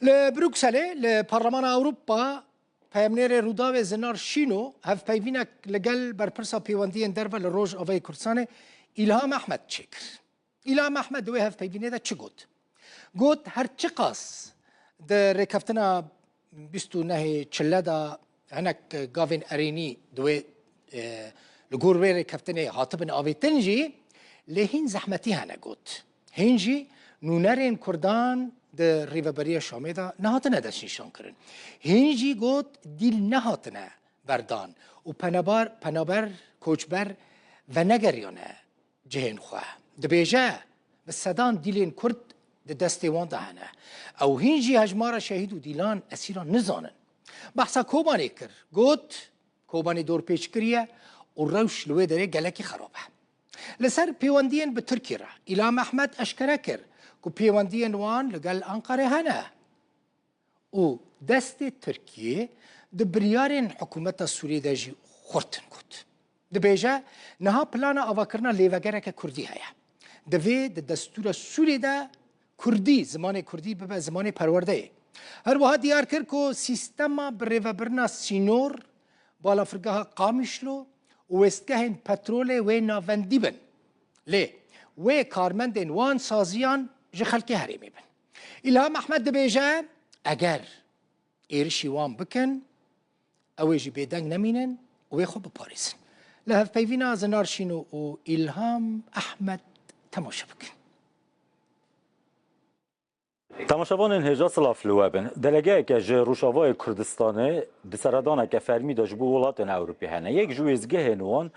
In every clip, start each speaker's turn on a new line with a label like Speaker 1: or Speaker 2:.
Speaker 1: لبروكسل لبرلمان أوروبا پیامنر رودا و زنار شینو هف پیوینک لگل بر پرسا پیوندی درول روز آوای کردستان ایلهام احمد چکر. ایلهام احمد دوی هف پیوینه دا چه گود هر چه قاس در رکفتنا 29 چله دا هنک گاوین ارینی دوی لگوروی رکفتنه حاطبن آوی تنجی لهین زحمتی هنه گود هنجی نونرین کردان در ریوبری شامی دا نهاتنه دست نشان کرن هنجی گود دیل نهاتنه بردان و پنابر کوچبر و نگریانه جهن خواه دبیجه به صدان دیلین کرد دستی وان دهنه او هنجی هجمار شهید و دیلان اسیران نزانن بحثا کوبانی کر گود کوبانی دور پیچ کریه و روش لوی داره گلکی خرابه لسر پیوندین به ترکی را ایلهام احمد اشکره کر که پیوندین وان لگل انقره هنه و دست ترکیه ده بریارین حکومت سوریه ده جی خورتن کد ده بیجه نها پلانا آواکرنا لیوگره که کردی هیا ده وی ده دستور سوریه ده کردی زمان کردی به زمان پرورده هر وها دیار کرد که سیستما بریوبرنا سینور بالا فرگاه قامشلو و وستگاه پترول و ناوندی بن لی و کارمندین وان سازیان جه خلقی هریمی بن ایلهام احمد ده بیجه اگر ایرشی وان بکن اوی جی بیدنگ نمینن و خوب بپاریزن لحف پیوینا زنارشینو و ایلهام احمد تماشا بکن
Speaker 2: تماشاوان هجا سلاف لوابن دلگه که جه روشاوای کردستانه دسردانه که فرمی داشت بو ولاتن اوروپی هنه یک جویزگه هنوان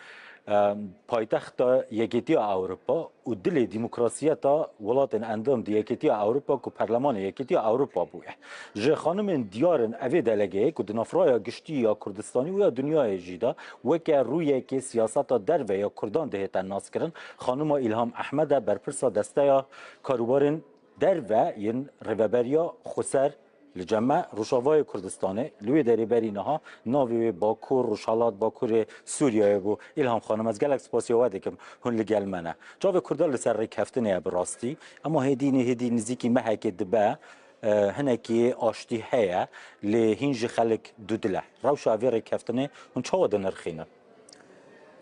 Speaker 2: پایتخت یکیتی اروپا و دل دموکراسی تا ولاتن اندام دی یکیتی اروپا کو پارلمان یکیتی اروپا بوده جه خانم دیارن اوی دلگه که دنافرای گشتی یا کردستانی و یا دنیای جیدا و که روی که سیاست در و یا کردان دهتن ناس کرن خانم ایلهام احمد برپرسا دسته یا کاروبارن در و این ریوبریا خسر لجمع روشاوای کردستانه لوی دری برینها ناوی باکور روشالات باکور سوریه بو ایلهام خانم از گلکس پاسیواده که هن لگل منه جاوی کردال لسر ریکفتنه براستی اما هدی نزیکی محک دبا هنکی آشتی هیا لهینج خلق دودله روشاوی ریکفتنه هن چاوده نرخینه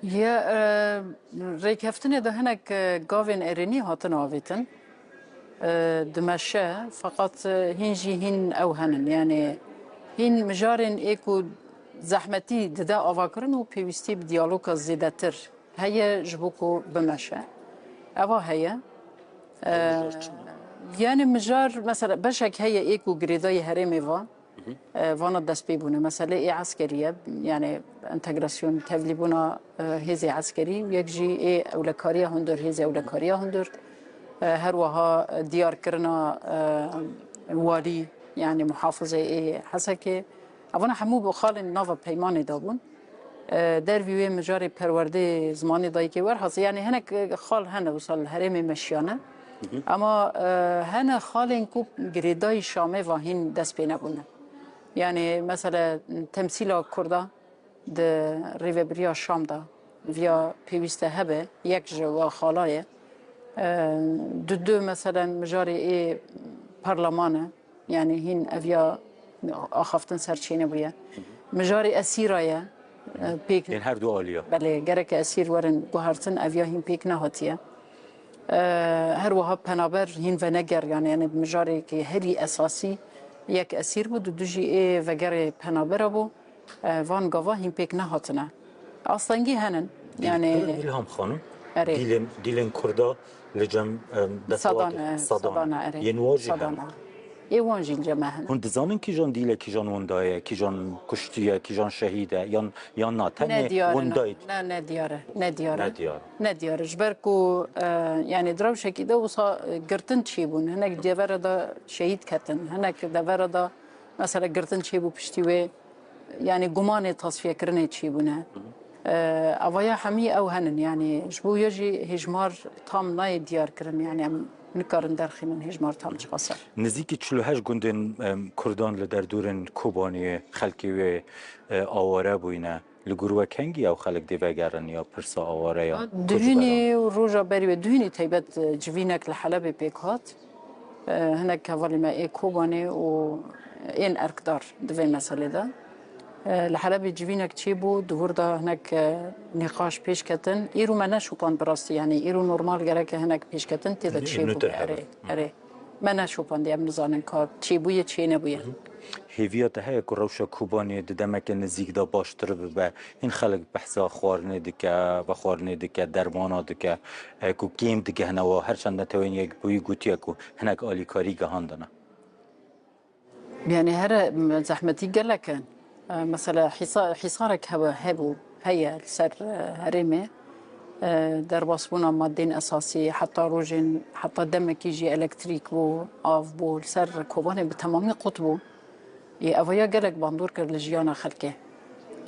Speaker 3: یا ریکفتنه ده هنک گاوین ارینی هاتن آویتن دمشق فقط هنجي هن أو هنن يعني هن مجارن إيكو زحمتي ددا أفاكرن و بيوستي بديالوكا زيدتر هيا جبوكو بمشق أوا هيا يعني مجار مثلا بشك هيا إيكو جريداي هرمي وانا دست بيبونه مثلا إيه عسكرية يعني انتجراسيون تفليبونا هزي عسكري ويكجي إيه أولكاريا هندر هزي أولكاريا هندر هر وها دیار کرنا والی يعني محافظة إيه حسكي أبونا حمو بخال نافا بيماني دابون در ویوی مجاری پرورده زمانی دایی که ورحاص يعني هناك خال هنا وصل هرم مشيانه اما هنا خالين كوب جريداي شامي وهين دست بي نبونه يعني مثلا تمثيل كردا د ريفبريا شام دا ويا بيوسته هبه یک جو خالایه دو مثلا مجاری ای پارلمانه يعني هين افيا اخفتن سرچینه بوده مجاری اسیرایه پیک
Speaker 2: این هر دو عالیه
Speaker 3: بله گرک اسیر ورن گوهرتن افيا هين پیک نهاتیه هر وها پنابر هين و نگر يعني مجاری که هری اساسی یک اسیر بود دو جی ای و گر پنابر بو وان گاوا هين پیک نهاتنه اصلنگی هنن يعني
Speaker 2: ایلهام خانم دیلن کردا لجم صدانه ينواجه
Speaker 3: يواجه الجماعة
Speaker 2: هند زانن کی جان دیله کی جان وندایه کی جان کشتیه کی جان شهیده یا نه تنه وندای
Speaker 3: نه ندیاره جبرکو يعني دروش كده وصا قرتن تشيبون هناك ديفر دا شهيد كتن هناك ديفر دا مثلا قرتن تشيبو بشتوي يعني قمان تصفيه كرنه تشيبونه اویا همی او هنن يعني جبو يجي هجمار تام ناي ديار كرن يعني نكارن درخين هجمار تام چقاسه
Speaker 2: نزيكي 48 گوندن كردان لدر دورن کوبانی خلقی و آواره بوینه لگروه کنگی او خلق دیوگرن یا پرسا آواره یا
Speaker 3: دهینی و روژا بری و دهینی تایبت جوینک لحلب پیکات هناك كافالي ما إيه كوباني و إن أركدار دوي مسألة ده لحلبي جيبينك تشيبو دهور ده هناك نقاش بيش كتن إيرو ما نشوفان براستي يعني إيرو نورمال جرك هناك بيش كتن تدا تشيبو أري ما نشوفان دي أم نزانن كار تشيبوية تشي نبوية
Speaker 2: هیویات هایی که روش کوبانی دمک نزدیک دا باشتر به این خلق بحثا خوارنه دکه و خوارنه دکه درمانا دکه کو کیم دکه هنو هرچند نتوین یک بوی گوتی کو هنگ آلی کاری گهاندنه
Speaker 3: يعني هر زحمتي قالك مثلا حصارك هبو هي سر هرمه در باسبونا مادين اساسي حتى روجين حتى دمك يجي الكتريك بو اف بو سر كوباني بتمامي قطبو اويا قالك باندور كر لجيانا خلقه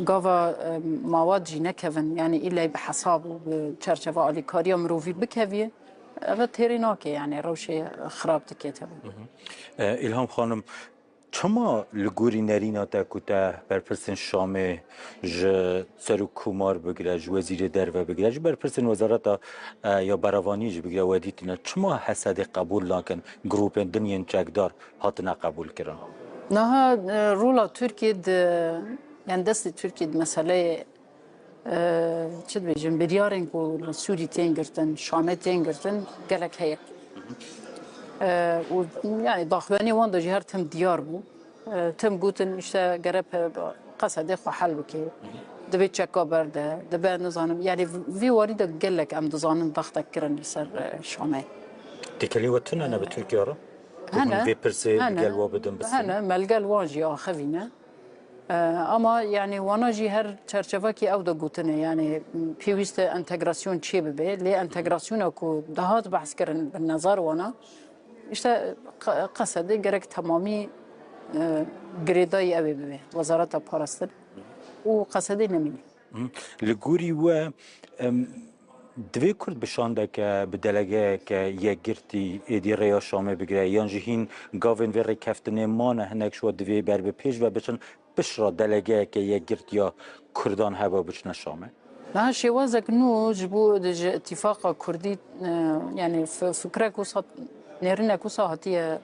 Speaker 3: قافا مواد جي نكفن يعني الا بحسابه بشرشفه علي كاريا مروفي بكافيه اغا تيريناكي يعني روشي خراب تكيتبو
Speaker 2: الهام خانم چما لگوری نرینا تا کتا برپرسن شامه ج سرو کومار بگیره ج وزیر در و بگیره ج برپرسن وزارت یا براوانی ج بگیره و دیتینا چما حسد قبول لکن گروپ دنیا چکدار هاتنا قبول کرن
Speaker 3: نها رولا تركيا يعني دست تركيا مسألة چد بيجن بريارين كو سوري تنگرتن شامي تنگرتن قالك هيك و يعني ضاخواني وان جهر تم ديار بو تم قوتن اشتا قرب قصد خو حل بكي دبي تشكا برده دبي نظام يعني في وارد قالك ام نظام ضغطك كرن يسر شامي
Speaker 2: تكلي وطن انا بتركيا را
Speaker 3: هنا
Speaker 2: في برسي قالوا بدن بس
Speaker 3: هنا ملقال واجي اخذينا اما يعني وانا جي هر چرچواكي او دا قوتنه يعني بيوست انتجراسيون چي ببه لي انتجراسيون اكو دهات بحث كرن بالنظر وانا اشتا قصدي قرق تمامي گریدای اوی ببه وزارت پاراستن و قصدی نمینی
Speaker 2: لگوری و دوی کرد بشانده که بدلگه که یک گرتی ایدی ریا شامه بگیره یان جهین گاوین وی رکفتنه مانه هنک شو دوی بر به پیش و بچن بشرا دلگه که یک گرت یا کردان هوا بچنه شامه
Speaker 3: نه شوازك نو جبو دج اتفاق كردي يعني فكره كوسات نرنا كوسا هاتيه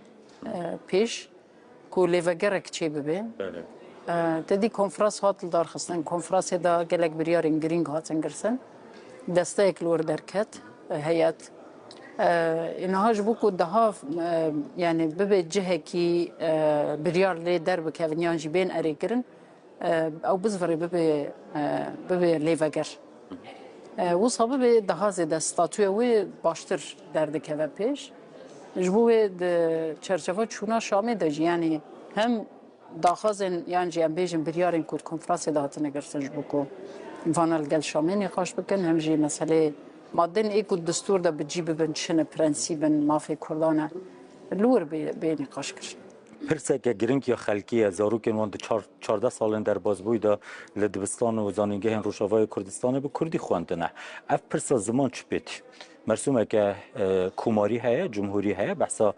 Speaker 3: پیش کو لیوگرک چی ببه تدی کنفرانس هات دار خستن کنفرانس دا گلک بریارین گرینگ هاتن گرسن دسته اکلور درکت هیئت اینها جبو کو ده يعني ببه جهه کی بریار لی در بکوینیان جی بین اری کرن او بزفری ببه لیوگر و صابه ده زده ستاتوی و باشتر درد که و پیش جبوه چرچفه چونا شامه داجی یعنی هم داخازن یعنی جی ام بیجن بریارین کود کنفرانس دهاتنه گرسن جبو کو وانال گل شامه نقاش بکن هم جی مسئله مادن ایکو دستور دا بجی ببن چنه پرنسیبن مافی کردانه لور به نقاش کرد
Speaker 2: پرسه که گرینگ یا خلکی زاروکن وان 14 سالن در بازبوی دا لدبستان و زانینگه روشاوای کردستان به کردی خواندنه اف پرسه زمان چی بیتی مرسومه که کوماری هست جمهوری هست بحثا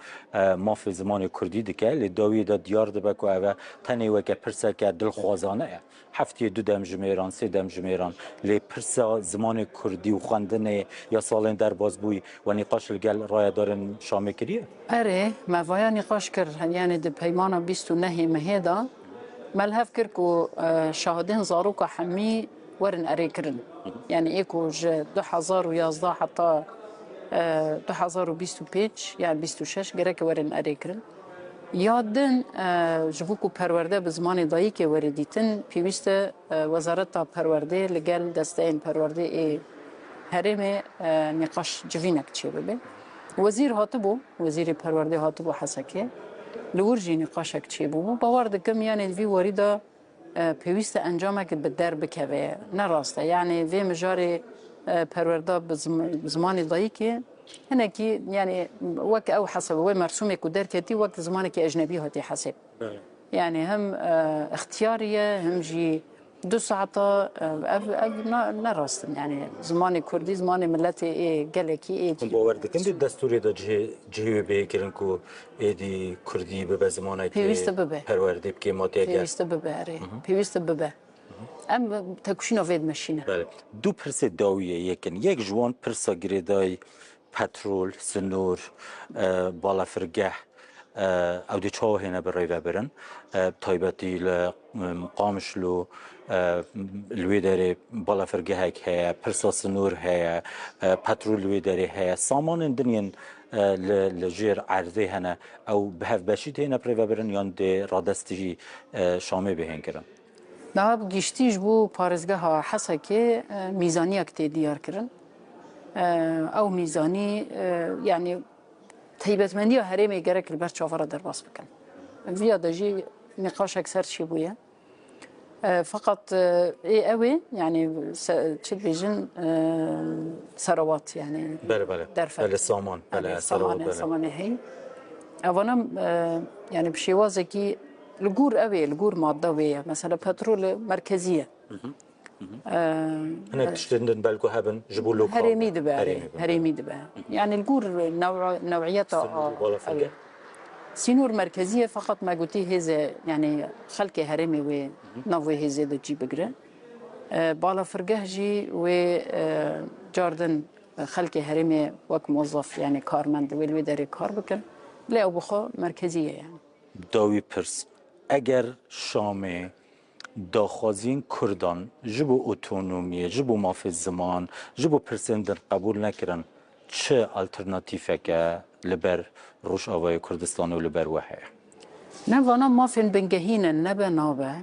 Speaker 2: ماف زمان کردی دکه لداوی دا دیار دبه که اوه تنی وکه پرسه که دلخوازانه هفته 2 دم جمیران 3 دم جمیران لی پرسه زمان کردی و خواندن یا سالن در بازبوی و نقاش الگل رای دارن شامه کریه؟
Speaker 3: اره ما ویا نقاش کرد یعنی د پیمان 29 مهدا ملحف کرد که شاهدین زاروک حمی ورن اری کرن يعني ايكو 2011 حتى 2025 يعني 26 گرک ورن اريكرن یادن جبوكو پرورده بزمان دایی که وردیتن پیوست وزارت پرورده لگل دستین پرورده ای هرم نقاش جوینک چی ببه وزیر هاتبو وزیر پرورده هاتبو حسکه لورجی نقاشک چی بو باورد کم یعنی وی وریدا پیوست انجامک به در بکوه نراسته یعنی وی مجاری پرورده بزمان دایی که هناكي يعني وك او حسب هو مرسوم يكون دركتي وقت زمانك اجنبي هاتي حسب يعني هم اختياريه هم جي 2 ساعات نراست يعني زمان كردي زمان ملتي ايه قالكي ايه
Speaker 2: باوردك انت الدستوري دا جهه به كرنكو ايدي كردي به زمانك پرورده بكي ماتي
Speaker 3: بيست ببه بيست ببه ام تكشينو فيد ماشينه
Speaker 2: بله دو پرسه داویه یکن یک جوان پرسا گریدای پترول، سنور، بالافرگه او دی چاو هنه بر ریوه برن تایبتی لقامش لو لوی داره بالا فرگه هک هیا پرساس نور هیا پترول لوی داره هیا سامان دنین لجیر عرضه هنه او به هف بشید هنه پر ریوه برن یان دی رادستی شامه بهن کرن
Speaker 3: نهاب گشتیش بو پارزگاه ها حسا که میزانی اکتی دیار کرن او میزانی يعني تیبتمندی و هرمی گرک لبر چاوره در باس بکن ویا دجی نقاش اکثر چی بویه فقط اي اوي يعني تشد بيجن ثروات يعني
Speaker 2: بله بله سامان بله
Speaker 3: سامان هي اولا يعني بشيوازه كي الجور اوي الجور ماده ويا مثلا بترول مركزيه
Speaker 2: هنا تشتندن بالكو هبن جبوا له
Speaker 3: هرمي دبا يعني الجور نوعيته سينور مركزيه فقط ما قلتي هذا يعني خلكي هرمي ونوي هذا دجي بقرا بالا فرقه جي و جاردن خلكي هرمي وك موظف يعني كارمند ويلوي داري كار بكن لا بخو مركزيه يعني
Speaker 2: داوی پرس اگر شام داخوازین کردان جبو اتونومی جبو مافی زمان جبو پرسندن قبول نکرن چه الترناتیفه که لبر روش آوای کردستان و لبر وحی
Speaker 3: نه وانا مافین بنگهین نبه نابه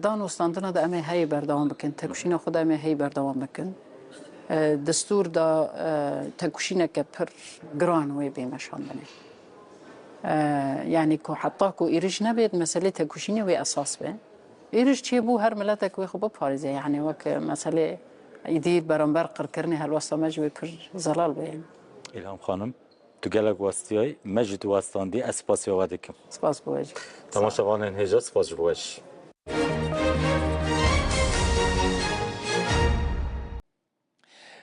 Speaker 3: دان استاندنا دا امی هی بردوام بکن تکوشین خود امی هی بردوام بکن دستور دا تکوشین که پر گران وی بیمشان بنه يعني كو حطاكو إيرج نبيد مسألة تكوشيني وي أساس به إيرج تشيبو هر ملاتك وي خبا بارزة يعني وك مسألة يديد برانبر قركرني هالواسطة مجوي بر زلال به يعني
Speaker 2: إلهام خانم تقلق واستياي مجد واستان دي أسباس يوادكم
Speaker 3: سپاس بواجه
Speaker 2: تماشاوان انهجا سپاس بواجه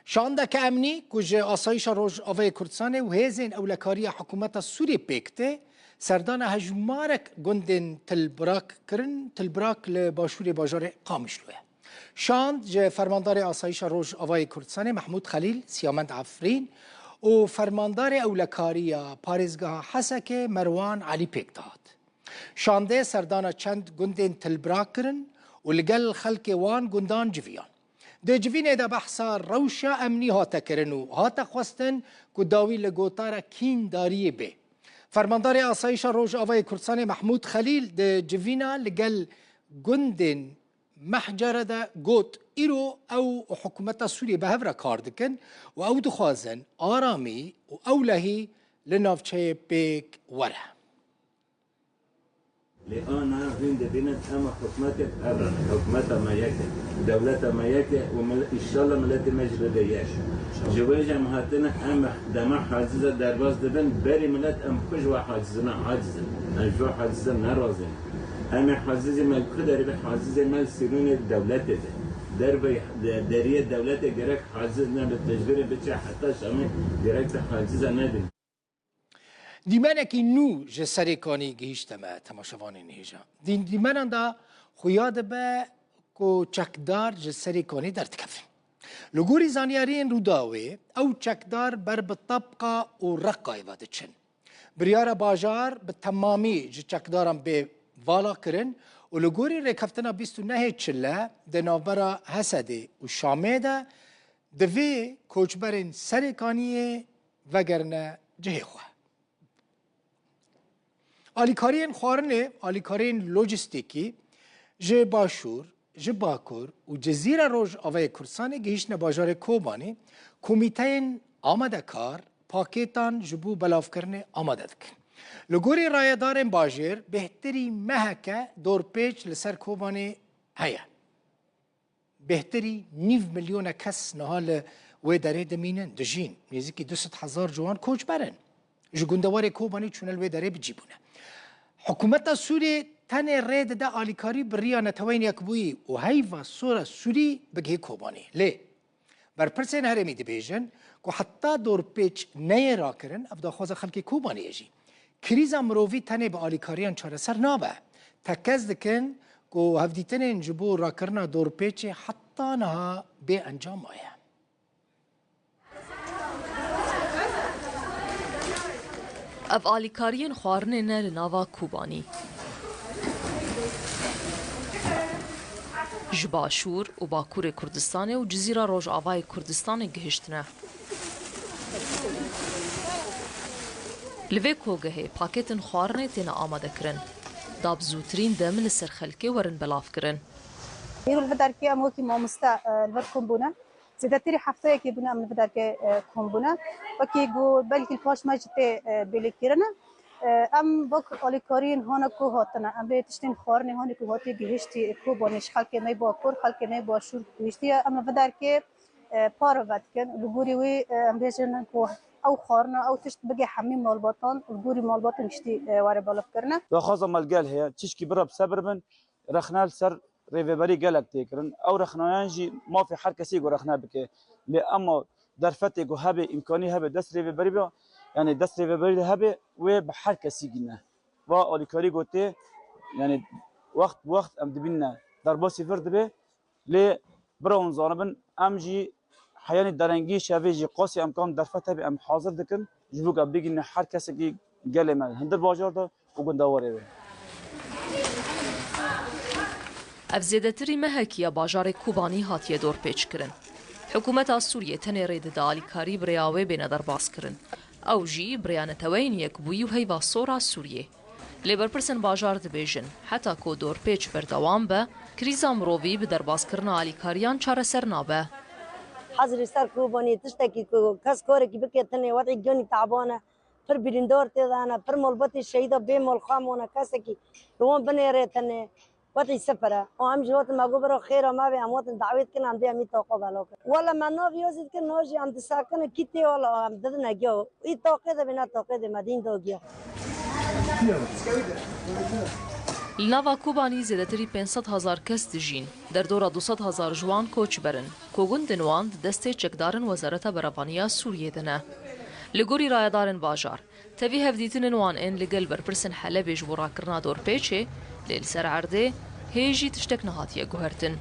Speaker 1: شاندك امني كوج آسایش روج آوای کردستان و هزین اولکاری حکومت سوری پیکته سردان هجمارک گندن تلبراک کرن تلبراک لباشور باجار قامشلوه شاند جه فرماندار آسایش روج آوای کردستان محمود خلیل سیامند عفرین و فرماندار اولکاری پارزگاه حسک مروان علی پیک داد شانده سردان چند گندن تلبراک کرن و لگل خلق وان گندان جویان ده جوینه ده بحثا روشا امنی هاتا کرنو هاتا خواستن که داوی لگوتارا کین داریه به فرماندار آسایش روج آوای کردستان محمود خلیل ده جوینا لگل گندن محجره ده گوت ایرو او حکومت سوریه به هفره کار دکن و او دخوازن آرامی و اولهی لنافچه بیک وره
Speaker 4: لأنا هند بنت أما حكمتك أبرا حكمتها ما يكي دولتها ما يكي وإن شاء الله ملتي مجرى دياش جواجة مهاتنا أما دماء حاجزة درباز دبن بري ملت أم خجوة حاجزنا حاجزا نجوا حاجزا نرازين أما حاجزة ما كدر بحاجزة ما سيرون الدولة ده دربي درية الدولة جرك حاجزنا بالتجبير بتشي حتى شامي جرك حاجزة ندم
Speaker 1: دیمنکی نو جسری کانی گیشتمه تماشاوان نهیجا دیمنان دا خویاد به کو چکدار جسری کانی در تکفن لگوری زانیارین روداوی او چکدار بر بطبقه و رقای واده چن بریار باجار به تمامی جه چکدارم به والا کرن و لگوری رکفتنا 29 چله ده نوبرا حسده و شامه ده دوی کوچبرین سری کانیه وگرنه جه خواه آلیکارین خوارنه آلیکارین لوجستیکی جه باشور جه باکور و جزیره روج آوای کردستان گهیشن باجار کوبانی کمیتین آماده کار پاکتان جبو بلاف کرنه آماده دکن لگوری رایدارین باجر بهتری مهکه دور پیچ لسر کوبانی هیا بهتری 9 میلیون کس نهال و داره دمینن دجین نزدیکی 200,000 جوان کوچ برن جگوندوار کوبانی چونل و داره بجیبونه حکومت سوری تن رید ده آلیکاری بریا نتوین یکبویی و هیوا سورا سوری بگه کوبانی لی برپرسین هرمی دی بیجن که حتی دور پیچ نی را کرن افدا خواز خلکی کوبانی ایجی کریزا مرووی تنه به آلیکاریان چاره سر نابه تکز دکن که هفدیتن جبو را کرنا دور پیچ حتی نها به انجام آیا
Speaker 5: اف آلیکارین خوارنه لناوا کوبانی جباشور و باکور کردستان و جزیره روجاوای کردستان گهشتنه لوی کوگه پاکتن خوارنه تینا آماده کرن داب زوترین دم لسر خلکه ورن بلاف کرن
Speaker 6: يقول بدر كي أموكي ما مستا الوركم بنا زيادة تري حفتة كي بنا من بدر كي كم بنا وكي يقول بلكي الفاش ما جت بلكيرنا أم بق أوليكارين هنا كوهاتنا أم بتشتين خارني هنا كوهاتي جهشتي كوبانيش خلك ما يبغى كور خلك ما يبغى شور جهشتي أم بدر كي باروفات كان الجوري وي أم بيجن كوه أو خارنا أو تشت بقي حميم مالبطان الجوري مالبطان جهشتي وارا بالف كرنا
Speaker 7: وخاصة مالجال هي تشكي برا بسبب من رخنال سر ريفيبري قالك تيكرن او رخنايانجي ما في حركه سيغو رخنا بك لأما درفتي جو هبه امكاني هبه دس ريفيبري بيا يعني دس ريفيبري هبه وبحركه سيغنا واوليكاري قلت يعني وقت ام دبنا ضربه صفر دبه ل برون زانبن امجي حياني درنگي شافيجي قاسي امكان درفته به ام حاضر دكن جبوك بيجي حركه سيغي قال ما هندر باجار ده وگنداوري
Speaker 5: اف زیادتری مهکیه باجار کوبانی هاتیه دور پیچ کرن. حکومت سوریه تنه رید دا آلیکاری بریاوه بین در باز کرن. او جی بریانتوین یک بویی و هیوا سورا سوریه. لیبر پرسن باجار دبیجن حتی که دور پیچ بردوام به کریزا مرووی به در باز کرن آلیکاریان چاره سر نابه.
Speaker 8: حضر سر کوبانی تشتکی که کس کاری که بکه تنه وضعی جانی تعبانه پر بریندار تیدانه پر ملبتی شهیده بی ملخامونه کسی که روان بنیره تنه وقتی سفره و هم جوات ما گبر خیر ما به اموات دعوت کنن هم بیام توقع بالا کن ولی من نویوزید که نوجی هم دساکن کیتی ولی هم دادن نگیو این توقع ده بنا توقع ده مدین دو گیا
Speaker 5: لناوا کوبانی زیادتری 500,000 کس دجین در دورا 200,000 جوان کوچ برن کوگون دنوان دسته چکدارن وزارت برافانیا سوریه دنه لگوری رایدارن باجار تبی هفدیتن وان ان لگل برپرسن حلب جبورا کرنا دور پیچه لیل سر عرده هیجی تشتک نهاتیه گوهرتن